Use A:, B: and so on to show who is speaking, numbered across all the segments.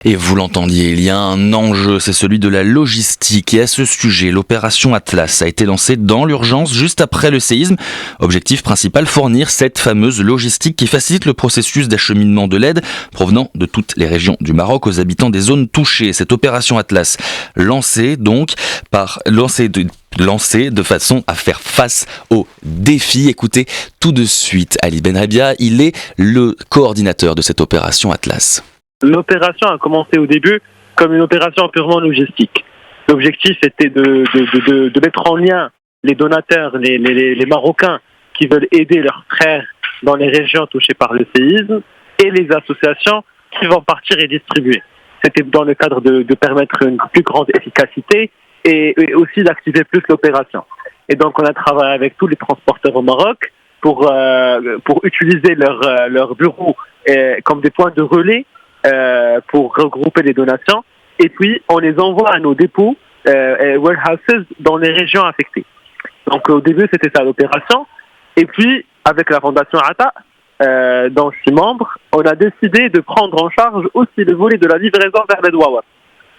A: Et vous l'entendiez, il y a un enjeu, c'est celui de la logistique. Et à ce sujet, l'opération Atlas a été lancée dans l'urgence juste après le séisme. Objectif principal, fournir cette fameuse logistique qui facilite le processus d'acheminement de l'aide provenant de toutes les régions du Maroc aux habitants des zones touchées. Cette opération Atlas lancée de façon à faire face aux défis. Écoutez tout de suite Ali Benrabia, il est le coordinateur de cette opération Atlas.
B: L'opération a commencé au début comme une opération purement logistique. L'objectif était de mettre en lien les donateurs, les Marocains qui veulent aider leurs frères dans les régions touchées par le séisme et les associations qui vont partir et distribuer. C'était dans le cadre de permettre une plus grande efficacité et aussi d'activer plus l'opération. Et donc on a travaillé avec tous les transporteurs au Maroc pour utiliser leurs bureaux comme des points de relais pour regrouper les donations, et puis on les envoie à nos dépôts warehouses dans les régions affectées. Donc au début c'était ça l'opération, et puis avec la fondation ATA dont je suis membre, on a décidé de prendre en charge aussi le volet de la livraison vers les douanes.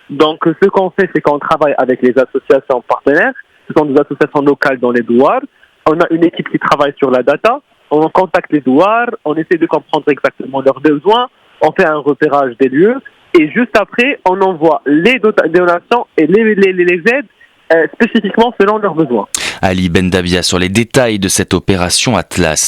B: Donc ce qu'on fait, c'est qu'on travaille avec les associations partenaires, ce sont des associations locales dans les douanes. On a une équipe qui travaille sur la data, on contacte les douanes, on essaie de comprendre exactement leurs besoins, on fait un repérage des lieux et juste après, on envoie les donations et les aides spécifiquement selon leurs besoins.
A: Ali Benrabia sur les détails de cette opération Atlas.